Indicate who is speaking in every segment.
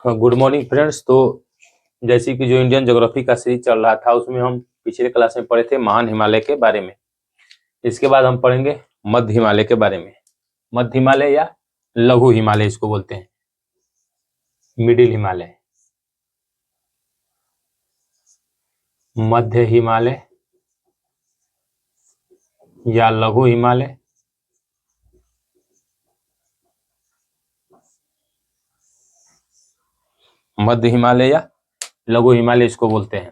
Speaker 1: Good morning friends. तो जैसे कि जो इंडियन ज्योग्राफी का सीरीज चल रहा था उसमें हम पिछले क्लास में पढ़े थे महान हिमालय के बारे में। इसके बाद हम पढ़ेंगे मध्य हिमालय के बारे में। मध्य हिमालय या लघु हिमालय इसको बोलते हैं, मिडिल हिमालय, मध्य हिमालय या लघु हिमालय, मध्य हिमालय या लघु हिमालय इसको बोलते हैं।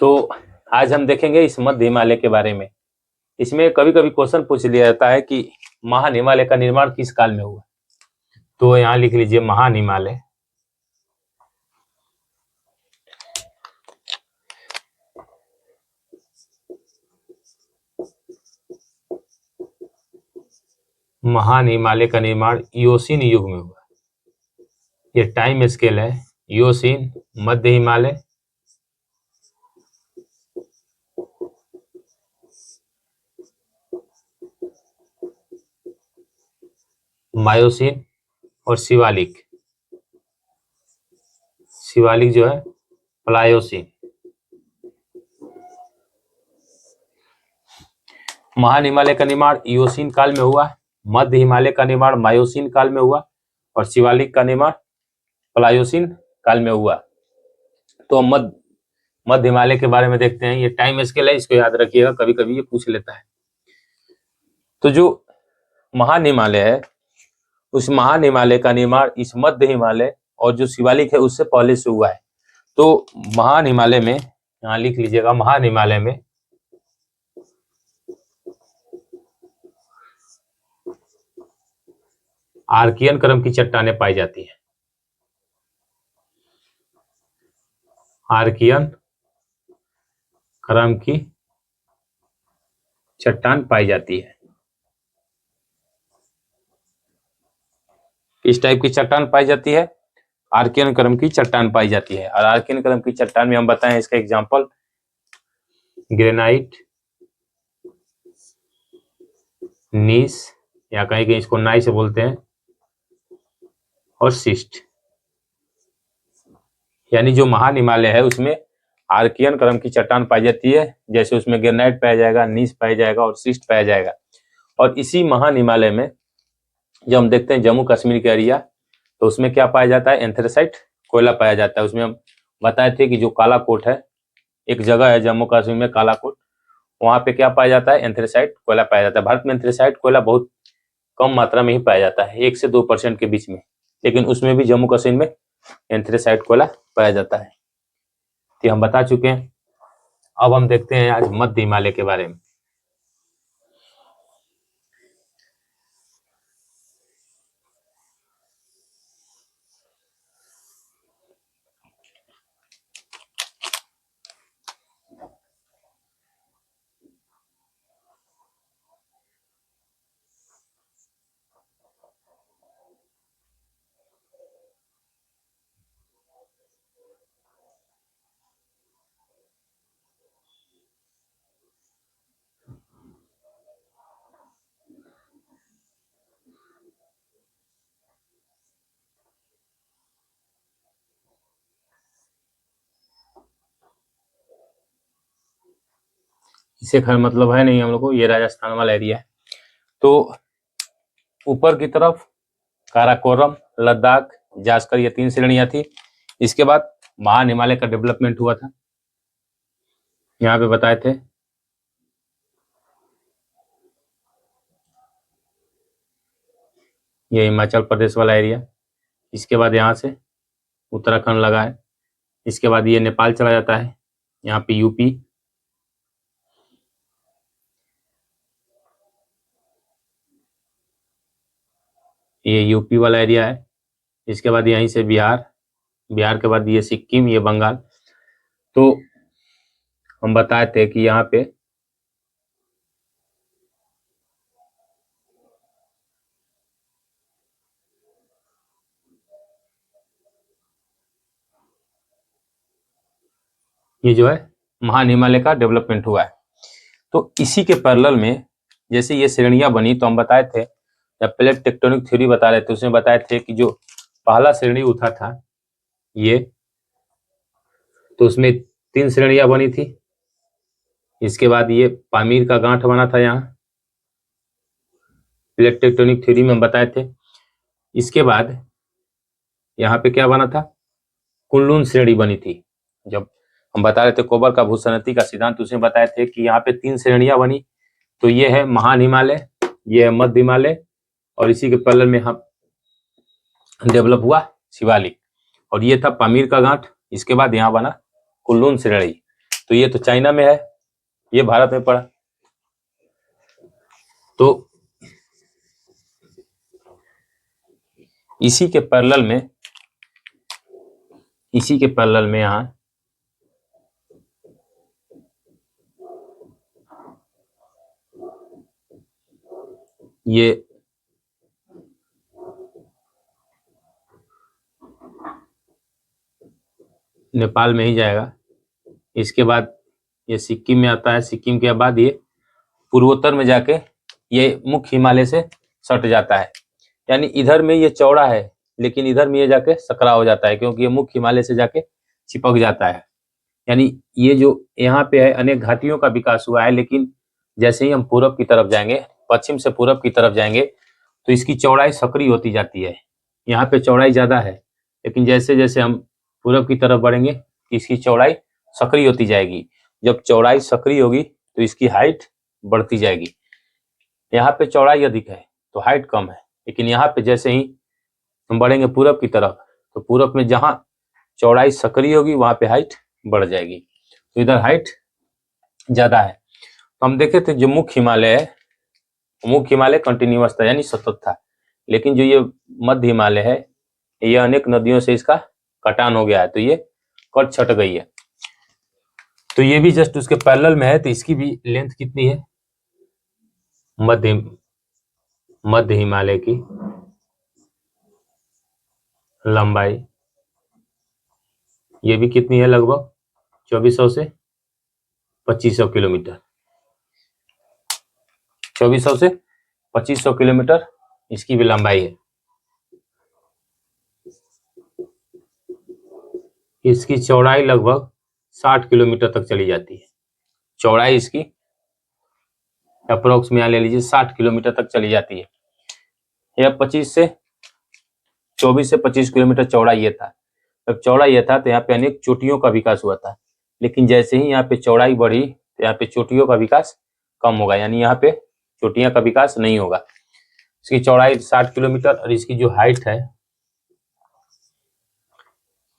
Speaker 1: तो आज हम देखेंगे इस मध्य हिमालय के बारे में। इसमें कभी कभी क्वेश्चन पूछ लिया जाता है कि महान हिमालय का निर्माण किस काल में हुआ। तो यहाँ लिख लीजिए महान हिमालय महान हिमालय का निर्माण इयोसीन युग में हुआ। ये टाइम स्केल है, इयोसीन, मध्य हिमालय, मायोसीन और शिवालिक। शिवालिक जो है प्लायोसीन। महान हिमालय का निर्माण इयोसीन काल में हुआ, मध्य हिमालय का निर्माण मायोसीन काल में हुआ और शिवालिक का निर्माण प्लायोसीन काल में हुआ। तो हम मध्य हिमालय के बारे में देखते हैं। ये टाइम स्केल है, इसको याद रखिएगा, कभी कभी ये पूछ लेता है। तो जो महान हिमालय है उस महान हिमालय का निर्माण इस मध्य हिमालय और जो शिवालिक है उससे पहले से हुआ है। तो महान हिमालय में, यहाँ लिख लीजिएगा, महान हिमालय में आर्कियन क्रम की चट्टानें पाई जाती हैं। आर्कियन क्रम की चट्टान पाई जाती है। इस टाइप की चट्टान पाई जाती है, आर्कियन क्रम की चट्टान पाई जाती है। और आर्कियन क्रम की चट्टान में हम बताएं इसका एग्जांपल ग्रेनाइट, नीस या कहीं कहीं इसको नाइस बोलते हैं, और सिस्ट। यानी जो महान हिमालय है उसमें आर्कियन क्रम की चट्टान पाई जाती है, जैसे उसमें ग्रेनाइट पाया जाएगा, नीस पाया जाएगा और सिस्ट पाया जाएगा। और इसी महान हिमालय में जब हम देखते हैं जम्मू कश्मीर के एरिया, तो उसमें क्या पाया जाता है, एंथ्रेसाइट कोयला पाया जाता है। उसमें हम बताए थे कि जो कालाकोट है, एक जगह है जम्मू कश्मीर में कालाकोट, वहां पे क्या पाया जाता है, एंथ्रेसाइट कोयला पाया जाता है। भारत में एंथ्रेसाइट कोयला बहुत कम मात्रा में ही पाया जाता है, 1 से 2% के बीच में, लेकिन उसमें भी जम्मू कश्मीर में एंथ्रेसाइट कोयला पाया जाता है। कि हम बता चुके हैं। अब हम देखते हैं आज मध्य हिमालय के बारे में। इससे खैर मतलब है नहीं हम लोग को, ये राजस्थान वाला एरिया है। तो ऊपर की तरफ काराकोरम, लद्दाख, जास्कर, ये 3 श्रेणियां थी। इसके बाद महान हिमालय का डेवलपमेंट हुआ था, यहाँ पे बताए थे। ये हिमाचल प्रदेश वाला एरिया, इसके बाद यहाँ से उत्तराखंड लगा है, इसके बाद ये नेपाल चला जाता है, यहाँ पे यूपी, ये यूपी वाला एरिया है। इसके बाद यहीं से बिहार, बिहार के बाद ये सिक्किम, ये बंगाल। तो हम बताए थे कि यहाँ पे ये जो है महान हिमालय का डेवलपमेंट हुआ है। तो इसी के पैरेलल में जैसे ये श्रेणियां बनी, तो हम बताए थे जब प्लेट टेक्टोनिक थ्योरी बता रहे थे उसमें बताए थे कि जो पहला श्रेणी उठा था ये, तो उसमें 3 श्रेणियां बनी थी। इसके बाद ये पामीर का गांठ बना था यहाँ प्लेट टेक्टोनिक थ्योरी में हम बताए थे। इसके बाद यहाँ पे क्या बना था, कुनलुन श्रेणी बनी थी। जब हम बता रहे थे कोबर का भूसैनिकी का सिद्धांत, उसमें बताए थे कि यहाँ पे 3 श्रेणियां बनी। तो ये है महान हिमालय, ये है मध्य हिमालय, और इसी के पैरेलल में हम डेवलप हुआ शिवालिक, और ये था पामीर का गांठ। इसके बाद यहाँ बना कुनलुन श्रेणी। तो ये तो चाइना में है, ये भारत में पड़ा। तो इसी के पैरेलल में यहाँ ये नेपाल में ही जाएगा। इसके बाद ये सिक्किम में आता है, सिक्किम के बाद ये पूर्वोत्तर में जाके ये मुख्य हिमालय से सट जाता है। यानी इधर में ये चौड़ा है, लेकिन इधर में ये जाके सकरा हो जाता है, क्योंकि ये मुख्य हिमालय से जाके चिपक जाता है। यानी ये जो यहाँ पे है अनेक घाटियों का विकास हुआ है, लेकिन जैसे ही हम पूरब की तरफ जाएंगे, पश्चिम से पूरब की तरफ जाएंगे, तो इसकी चौड़ाई सक्रिय होती जाती है। यहाँ पे चौड़ाई ज्यादा है, लेकिन जैसे जैसे हम पूरब की तरफ बढ़ेंगे इसकी चौड़ाई सक्रिय होती जाएगी। जब चौड़ाई सक्रिय होगी तो इसकी हाइट बढ़ती जाएगी। यहाँ पे चौड़ाई अधिक है तो हाइट कम है, लेकिन यहाँ पे जैसे ही हम बढ़ेंगे पूरब की तरफ, तो पूरब में जहाँ चौड़ाई सक्रिय होगी वहां पे हाइट बढ़ जाएगी। तो इधर हाइट ज्यादा है। तो हम देखे थे जो मुख्य हिमालय है, मुख्य हिमालय कंटिन्यूअस था यानी सतत था, लेकिन जो ये मध्य हिमालय है ये अनेक नदियों से इसका कटान हो गया है, तो ये कट छट गई है। तो ये भी जस्ट उसके पैरेलल में है, तो इसकी भी लेंथ कितनी है, मध्य हिमालय की लंबाई ये भी कितनी है, लगभग 2400 से 2500 किलोमीटर। 2400 से 2500 किलोमीटर इसकी भी लंबाई है। इसकी चौड़ाई लगभग 60 किलोमीटर तक चली जाती है। चौड़ाई इसकी अप्रोक्स में ले लीजिए 60 किलोमीटर तक चली जाती है। यह 24 से 25 किलोमीटर चौड़ा ये था। जब चौड़ा ये था तो यहाँ पे अनेक चोटियों का विकास हुआ था, लेकिन जैसे ही यहाँ पे चौड़ाई बढ़ी तो यहाँ पे चोटियों का विकास कम होगा, यानी यहाँ पे चोटियां का विकास नहीं होगा। इसकी चौड़ाई 60 किलोमीटर और इसकी जो हाइट है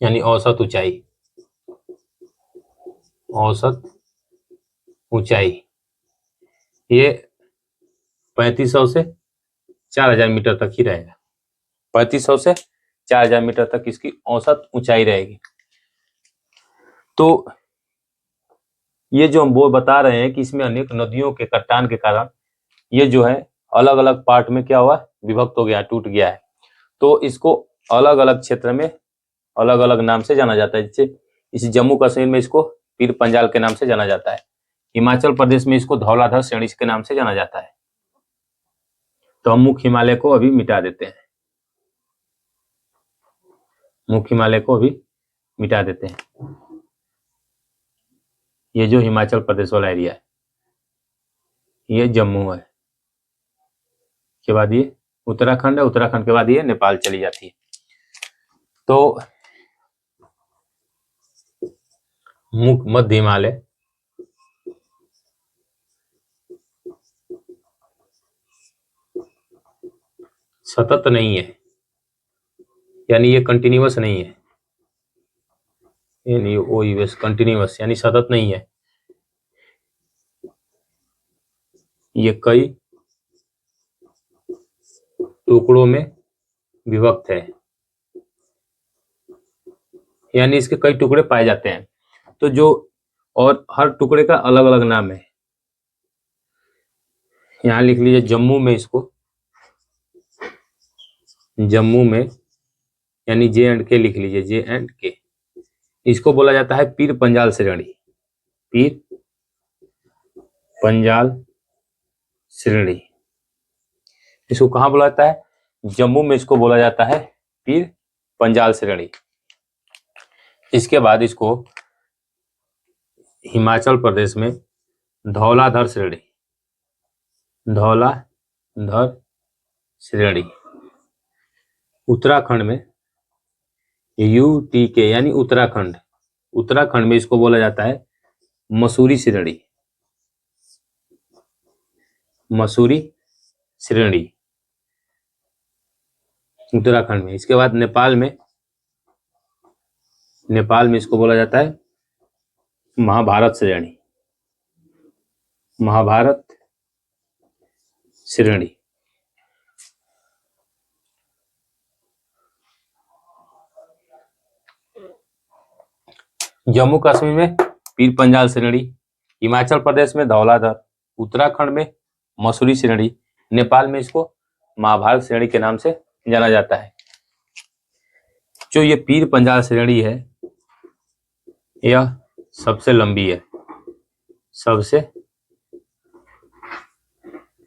Speaker 1: यानी औसत ऊंचाई ये 3500 से 4000 मीटर तक ही रहेगा। 3500 से 4000 मीटर तक इसकी औसत ऊंचाई रहेगी। तो ये जो हम वो बता रहे हैं कि इसमें अनेक नदियों के कटान के कारण ये जो है अलग अलग पार्ट में क्या हुआ, विभक्त हो गया, टूट गया है। तो इसको अलग अलग क्षेत्र में अलग अलग नाम से जाना जाता है। जैसे इस जम्मू कश्मीर में इसको पीर पंजाल के नाम से जाना जाता है, हिमाचल प्रदेश में इसको धौलाधर श्रेणी के नाम से जाना जाता है। तो हम मुख्य हिमालय को अभी मिटा देते हैं, मुख्य हिमालय को अभी मिटा देते हैं। ये जो हिमाचल प्रदेश वाला एरिया है ये जम्मू है, के बाद ये उत्तराखंड है, उत्तराखंड के बाद ये नेपाल चली जाती है। तो मध्य हिमालय सतत नहीं है, यानी ये कंटिन्यूअस नहीं है, यानी ओ कंटिन्यूअस यानी सतत नहीं है, ये कई टुकड़ों में विभक्त है, यानी इसके कई टुकड़े पाए जाते हैं। तो जो और हर टुकड़े का अलग अलग नाम है। यहां लिख लीजिए जम्मू में, इसको जम्मू में यानी J&K लिख लीजिए, J&K, इसको बोला जाता है पीर पंजाल श्रेणी। पीर पंजाल श्रेणी। इसको कहाँ बोला जाता है? जम्मू में इसको बोला जाता है पीर पंजाल श्रेणी। इसके बाद इसको हिमाचल प्रदेश में धौलाधर श्रेणी, धौलाधर श्रेणी। उत्तराखंड में UTK यानी उत्तराखंड, उत्तराखंड में इसको बोला जाता है मसूरी श्रेणी, मसूरी श्रेणी उत्तराखंड में। इसके बाद नेपाल में इसको बोला जाता है महाभारत श्रेणी, महाभारत श्रेणी। जम्मू कश्मीर में पीर पंजाल श्रेणी, हिमाचल प्रदेश में धौलाधर, उत्तराखंड में मसूरी श्रेणी, नेपाल में इसको महाभारत श्रेणी के नाम से जाना जाता है। जो ये पीर पंजाल श्रेणी है यह सबसे लंबी है, सबसे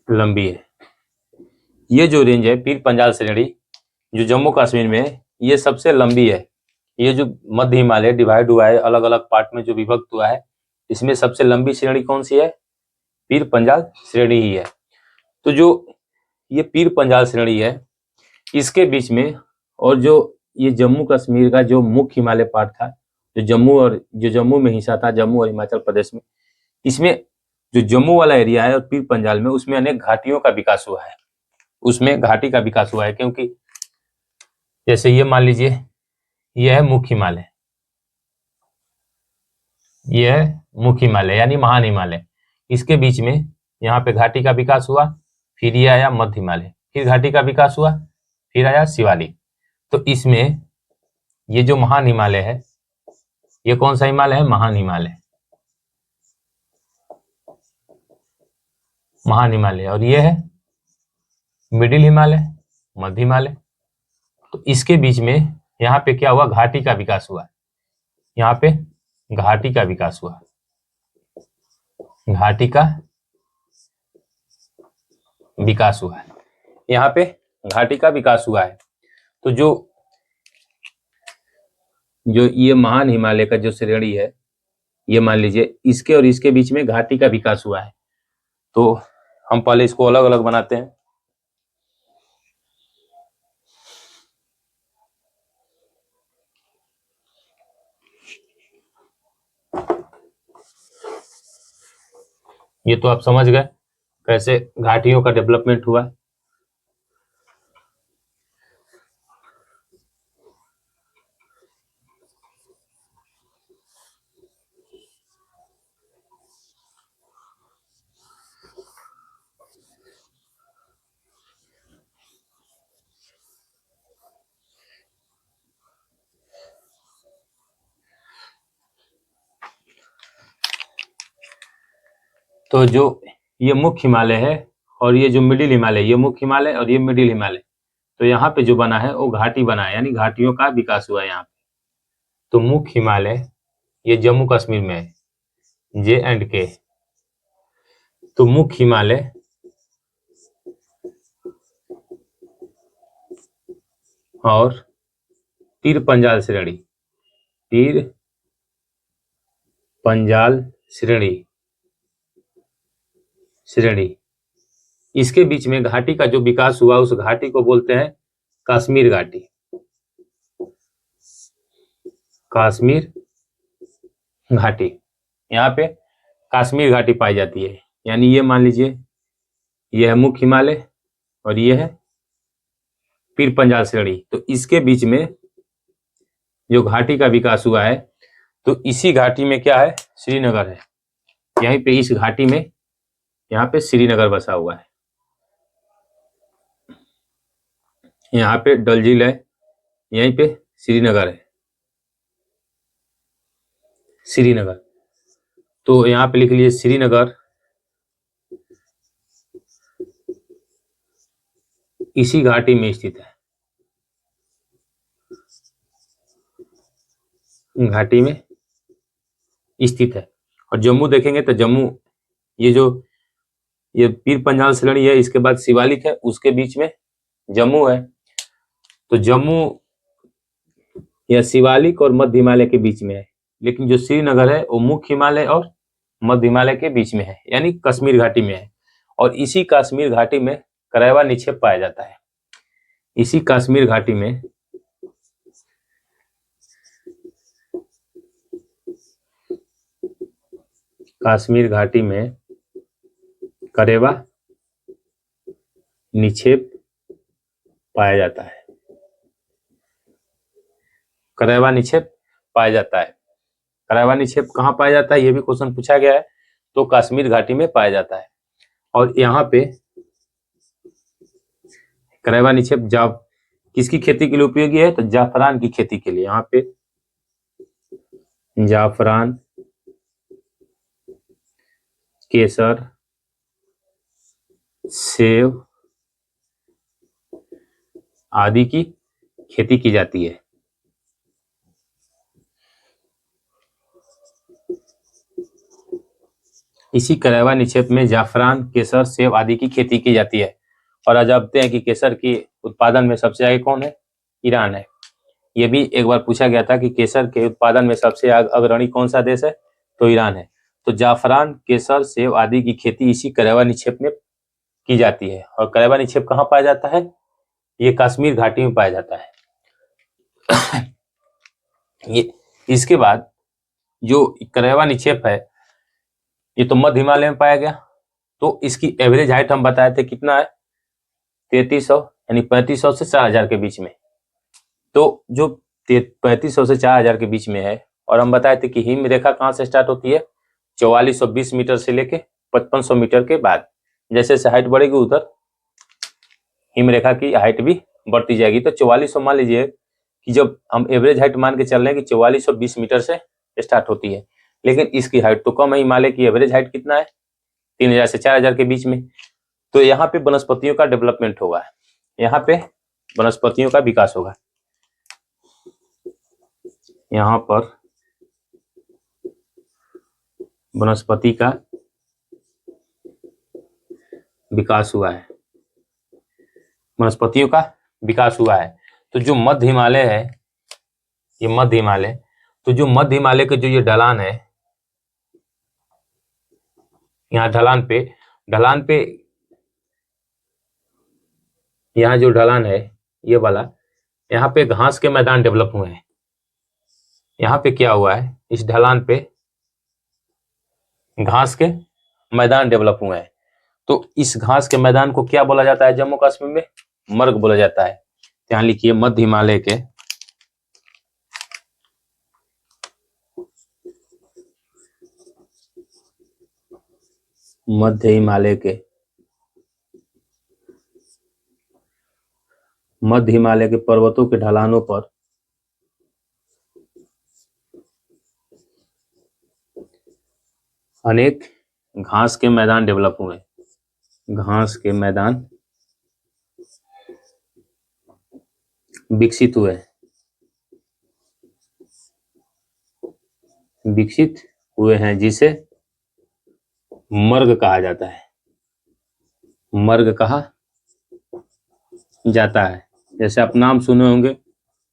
Speaker 1: लंबी है। ये जो रेंज है पीर पंजाल श्रेणी जो जम्मू कश्मीर में है, ये सबसे लंबी है। ये जो मध्य हिमालय डिवाइड हुआ है, अलग अलग पार्ट में जो विभक्त हुआ है, इसमें सबसे लंबी श्रेणी कौन सी है? पीर पंजाल श्रेणी ही है। तो जो ये पीर पंजाल श्रेणी है, इसके बीच में और जो ये जम्मू कश्मीर का जो मुख्य हिमालय पार्ट था, जो जम्मू में हिस्सा था, जम्मू और हिमाचल प्रदेश में, इसमें जो जम्मू वाला एरिया है और पीर पंजाल में, उसमें अनेक घाटियों का विकास हुआ है, उसमें घाटी का विकास हुआ है। क्योंकि जैसे ये मान लीजिए यह है मुख्य हिमालय, यह है मुख्य हिमालय यानी महान हिमालय, इसके बीच में यहाँ पे घाटी का विकास हुआ, फिर ये आया मध्य हिमालय, फिर घाटी का विकास हुआ, फिर आया शिवालिक। तो इसमें ये जो महान हिमालय है, ये कौन सा हिमालय है? महान हिमालय, महान हिमालय। और ये है मिडिल हिमालय, मध्य हिमालय। तो इसके बीच में यहाँ पे क्या हुआ? घाटी का विकास हुआ, यहाँ पे घाटी का विकास हुआ, घाटी का विकास हुआ है, यहाँ पे घाटी का विकास हुआ है। तो जो ये महान हिमालय का जो श्रेणी है, ये मान लीजिए इसके और इसके बीच में घाटी का विकास हुआ है। तो हम पहले इसको अलग अलग बनाते हैं। ये तो आप समझ गए कैसे घाटियों का डेवलपमेंट हुआ। तो जो ये मुख्य हिमालय है और ये जो मिडिल हिमालय, ये मुख्य हिमालय और ये मिडिल हिमालय, तो यहाँ पे जो बना है वो घाटी बना है, यानी घाटियों का विकास हुआ है यहाँ पे। तो मुख्य हिमालय ये जम्मू कश्मीर में है, J&K। तो मुख्य हिमालय और पीर पंजाल श्रेणी, पीर पंजाल श्रेणी, इसके बीच में घाटी का जो विकास हुआ, उस घाटी को बोलते हैं कश्मीर घाटी, कश्मीर घाटी। यहाँ पे कश्मीर घाटी पाई जाती है। यानी ये मान लीजिए ये है मुख्य हिमालय और ये है पीर पंजाल श्रेणी। तो इसके बीच में जो घाटी का विकास हुआ है, तो इसी घाटी में क्या है? श्रीनगर है। यहीं पे इस घाटी में यहाँ पे श्रीनगर बसा हुआ है, यहाँ पे डल झील है, यहीं पे श्रीनगर है, श्रीनगर। तो यहाँ पे लिख लीजिए श्रीनगर इसी घाटी में स्थित है, घाटी में स्थित है। और जम्मू देखेंगे तो जम्मू ये पीर पंजाल श्रेणी है, इसके बाद शिवालिक है, उसके बीच में जम्मू है। तो जम्मू या शिवालिक और मध्य हिमालय के बीच में है, लेकिन जो श्रीनगर है वो मुख्य हिमालय और मध्य हिमालय के बीच में है, यानी कश्मीर घाटी में है। और इसी कश्मीर घाटी में करेवा निक्षेप पाया जाता है। इसी कश्मीर घाटी में करेवा निक्षेप पाया जाता है। करेवा निक्षेप पाया जाता है। करेवा निक्षेप कहाँ पाया जाता है, ये भी क्वेश्चन पूछा गया है। तो कश्मीर घाटी में पाया जाता है। और यहाँ पे करेवा निक्षेप किसकी खेती के लिए उपयोगी है, तो जाफरान की खेती के लिए। यहाँ पे जाफरान, केसर, सेब आदि की खेती की जाती है। इसी करेवा निक्षेप में जाफरान, केसर, सेब आदि की खेती की जाती है। और आज जानते हैं कि केसर की उत्पादन में सबसे आगे कौन है, ईरान है। ये भी एक बार पूछा गया था कि केसर के उत्पादन में सबसे अग्रणी कौन सा देश है, तो ईरान है। तो जाफरान, केसर, सेब आदि की खेती इसी करेवा निक्षेप में की जाती है। और करेवा निक्षेप कहाँ पाया जाता है, ये कश्मीर घाटी में पाया जाता है। ये इसके बाद जो करेवा निक्षेप है ये तो मध्य हिमालय में पाया गया। तो इसकी एवरेज हाइट हम बताए थे कितना है, 3300, यानी 3500 से 4000 के बीच में। तो जो 3500 से 4000 के बीच में है, और हम बताए थे कि हिम रेखा कहाँ से स्टार्ट होती है, 4420 मीटर से लेके 5500 मीटर के बाद। जैसे जैसे हाइट बढ़ेगी उधर हिम रेखा की हाइट भी बढ़ती जाएगी। तो 4400 मान लीजिए कि जब हम एवरेज हाइट मान के चल रहे हैं कि 4420 मीटर से स्टार्ट होती है, लेकिन इसकी हाइट तो कम है। हिमालय की एवरेज हाइट कितना है, 3000 से 4000 के बीच में। तो यहाँ पे वनस्पतियों का डेवलपमेंट होगा, यहाँ पे वनस्पतियों का विकास होगा। यहाँ पर वनस्पति का विकास हुआ है, वनस्पतियों का विकास हुआ है। तो जो मध्य हिमालय है, ये मध्य हिमालय, तो जो मध्य हिमालय के जो ये ढलान है, यहाँ ढलान पे यहाँ जो ढलान है ये वाला, यहाँ पे घास के मैदान डेवलप हुए हैं। यहाँ पे क्या हुआ है, इस ढलान पे घास के मैदान डेवलप हुए हैं। तो इस घास के मैदान को क्या बोला जाता है जम्मू कश्मीर में, मर्ग बोला जाता है। यहाँ लिखिए मध्य हिमालय के मध्य हिमालय के पर्वतों के ढलानों पर अनेक घास के मैदान डेवलप हुए, घास के मैदान विकसित हुए हैं, जिसे मर्ग कहा जाता है। मर्ग कहा जाता है। जैसे आप नाम सुने होंगे,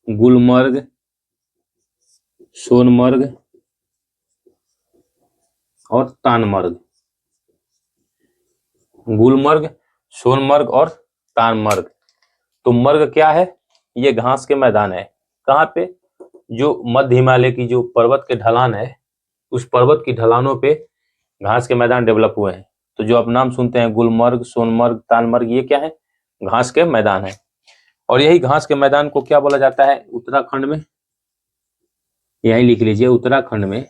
Speaker 1: गुलमर्ग, सोनमर्ग और तानमर्ग। गुलमर्ग, सोनमर्ग और तानमर्ग। तो मर्ग क्या है, ये घास के मैदान है। कहाँ पे, जो मध्य हिमालय की जो पर्वत के ढलान है, उस पर्वत की ढलानों पे घास के मैदान डेवलप हुए हैं। तो जो आप नाम सुनते हैं गुलमर्ग, सोनमर्ग, तानमर्ग, ये क्या है, घास के मैदान है। और यही घास के मैदान को क्या बोला जाता है उत्तराखंड में, यही लिख लीजिए, उत्तराखंड में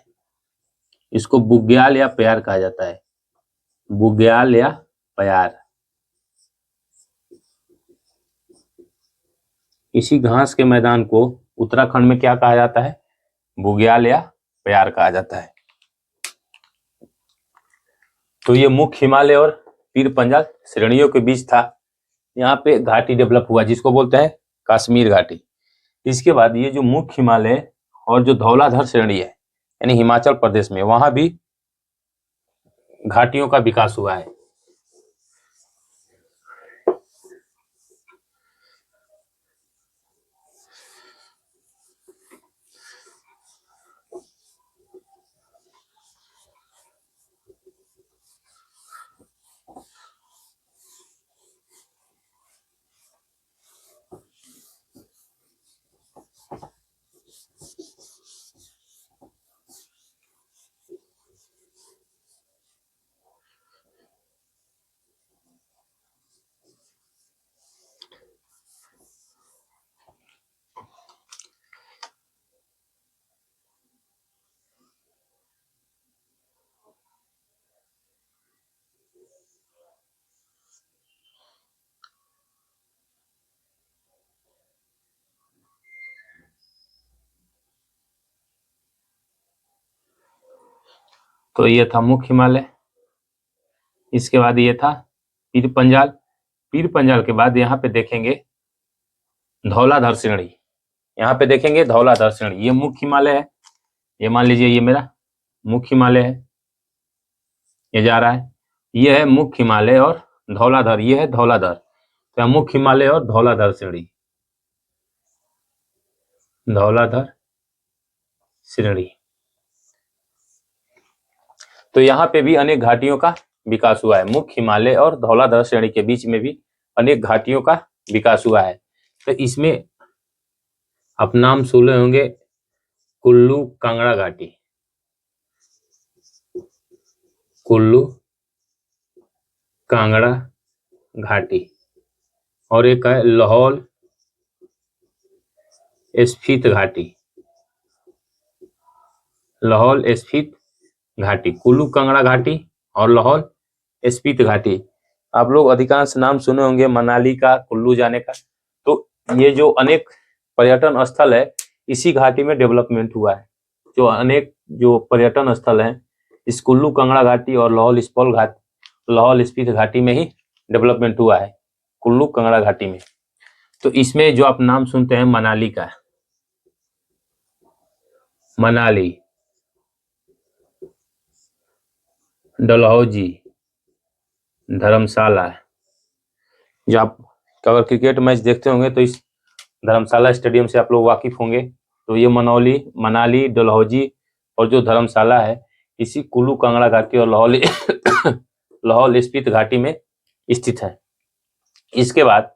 Speaker 1: इसको बुग्याल या प्यार कहा जाता है। बुग्याल या प्यार। इसी घास के मैदान को उत्तराखंड में क्या कहा जाता है, बुग्याल या प्यार कहा जाता है। तो ये मुख्य हिमालय और पीर पंजाल श्रेणियों के बीच था। यहाँ पे घाटी डेवलप हुआ जिसको बोलते हैं कश्मीर घाटी। इसके बाद ये जो मुख्य हिमालय और जो धौलाधर श्रेणी है, यानी हिमाचल प्रदेश में, वहां भी घाटियों का विकास हुआ है। तो ये था मुख्य हिमालय, इसके बाद ये था पीर पंजाल। पीर पंजाल के बाद यहाँ पे देखेंगे धौलाधार श्रेणी। यहाँ पे देखेंगे धौलाधार श्रेणी, ये मुख्य हिमालय है। ये मान लीजिए ये मेरा मुख्य हिमालय है, ये जा रहा है, ये है मुख्य हिमालय और धौलाधार, ये है धौलाधार। तो मुख्य हिमालय और धौलाधार श्रेणी, धौलाधार श्रेणी। तो यहाँ पे भी अनेक घाटियों का विकास हुआ है। मुख्य हिमालय और धौलाधार श्रेणी के बीच में भी अनेक घाटियों का विकास हुआ है। तो इसमें आप नाम सुने होंगे कुल्लू कांगड़ा घाटी, कुल्लू कांगड़ा घाटी, और एक है लाहौल स्फीत घाटी, लाहौल स्फीत घाटी, कुल्लू कांगड़ा घाटी और लाहौल स्फीत घाटी। आप लोग अधिकांश नाम सुने होंगे मनाली का, कुल्लू जाने का। तो ये जो अनेक पर्यटन स्थल है इसी घाटी में डेवलपमेंट हुआ है। जो अनेक जो पर्यटन स्थल हैं इस कुल्लू कांगड़ा घाटी और लाहौल स्फीत घाटी में ही डेवलपमेंट हुआ है, कुल्लू कांगड़ा घाटी में। तो इसमें जो आप नाम सुनते हैं मनाली का, मनाली, डलहौजी, धर्मशाला। जो आप अगर क्रिकेट मैच देखते होंगे तो इस धर्मशाला स्टेडियम से आप लोग वाकिफ होंगे। तो ये मनाली, डलहौजी और जो धर्मशाला है इसी कुल्लू कांगड़ा घाटी और लाहौल स्फीत घाटी में स्थित है। इसके बाद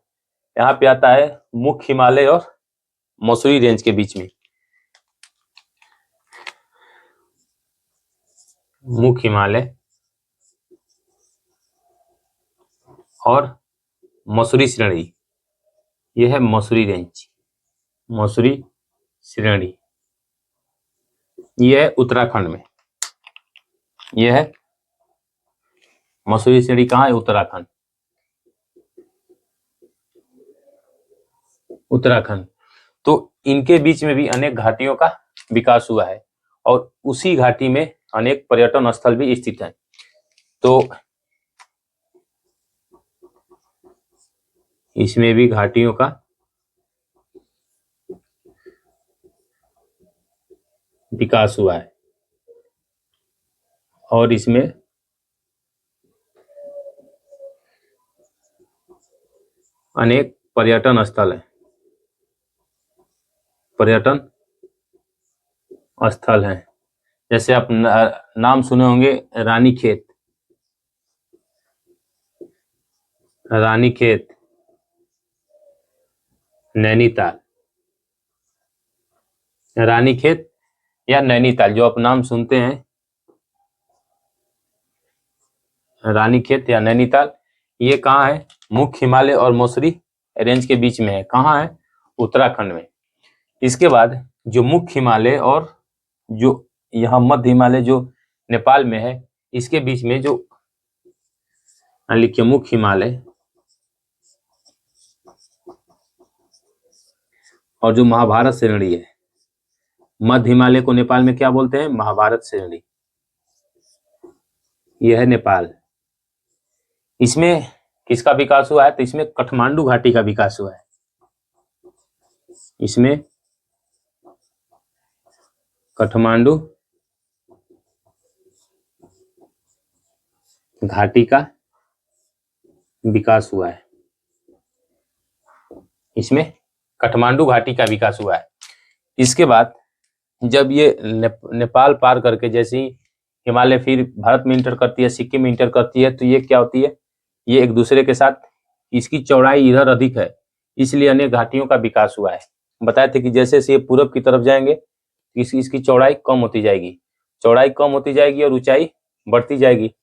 Speaker 1: यहाँ पे आता है मुख्य हिमालय और मसूरी रेंज के बीच में। मुख्य हिमालय और मसूरी श्रेणी, यह है मसूरी रेंज, मसूरी श्रेणी, यह है उत्तराखंड में। यह है मसूरी श्रेणी, कहाँ है? उत्तराखंड, उत्तराखंड। तो इनके बीच में भी अनेक घाटियों का विकास हुआ है और उसी घाटी में अनेक पर्यटन स्थल भी स्थित हैं। तो इसमें भी घाटियों का विकास हुआ है और इसमें अनेक पर्यटन स्थल हैं, पर्यटन स्थल हैं। जैसे आप नाम सुने होंगे रानीखेत, रानीखेत, नैनीताल, रानीखेत या नैनीताल, जो आप नाम सुनते हैं रानीखेत या नैनीताल, ये कहाँ है? मुख्य हिमालय और मसूरी रेंज के बीच में है। कहाँ है? उत्तराखंड में। इसके बाद जो मुख्य हिमालय और जो यहाँ मध्य हिमालय जो नेपाल में है, इसके बीच में जो लिखिए मुख्य हिमालय और जो महाभारत श्रेणी है, मध्य हिमालय को नेपाल में क्या बोलते हैं? महाभारत श्रेणी, यह है नेपाल। इसमें किसका विकास हुआ है? तो इसमें काठमांडू घाटी का विकास हुआ है। इसमें काठमांडू घाटी का विकास हुआ है, इसमें काठमांडू घाटी का विकास हुआ है। इसके बाद जब ये नेपाल पार करके जैसे ही हिमालय फिर भारत में इंटर करती है, सिक्किम में इंटर करती है, तो ये क्या होती है, ये एक दूसरे के साथ, इसकी चौड़ाई इधर अधिक है, इसलिए अनेक घाटियों का विकास हुआ है। बताए थे कि जैसे जैसे ये पूरब की तरफ जाएंगे इसकी चौड़ाई कम होती जाएगी, चौड़ाई कम होती जाएगी और ऊंचाई बढ़ती जाएगी।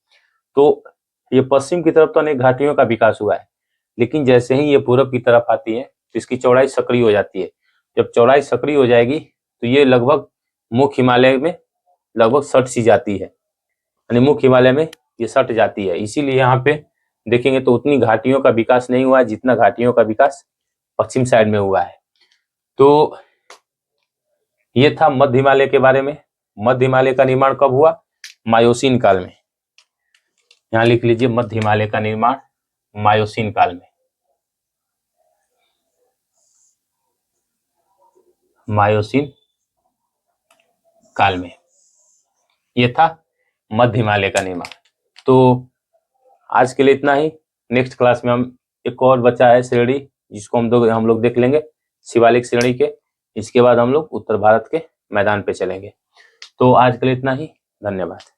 Speaker 1: तो ये पश्चिम की तरफ तो अनेक घाटियों का विकास हुआ है, लेकिन जैसे ही ये पूरब की तरफ आती है तो इसकी चौड़ाई सक्रिय हो जाती है। जब चौड़ाई सक्रिय हो जाएगी तो ये लगभग मुख्य हिमालय में लगभग सट सी जाती है, यानी मुख्य हिमालय में ये सट जाती है। इसीलिए यहाँ पे देखेंगे तो उतनी घाटियों का विकास नहीं हुआ है जितना घाटियों का विकास पश्चिम साइड में हुआ है। तो ये था मध्य हिमालय के बारे में। मध्य हिमालय का निर्माण कब हुआ? मायोसीन काल में। यहाँ लिख लीजिए, मध्य हिमालय का निर्माण मायोसीन काल में। मायोसीन काल में ये था मध्य हिमालय का निर्माण। तो आज के लिए इतना ही। नेक्स्ट क्लास में हम एक और बचा है श्रेणी, जिसको हम लोग देख लेंगे, शिवालिक श्रेणी के। इसके बाद हम लोग उत्तर भारत के मैदान पे चलेंगे। तो आज के लिए इतना ही, धन्यवाद।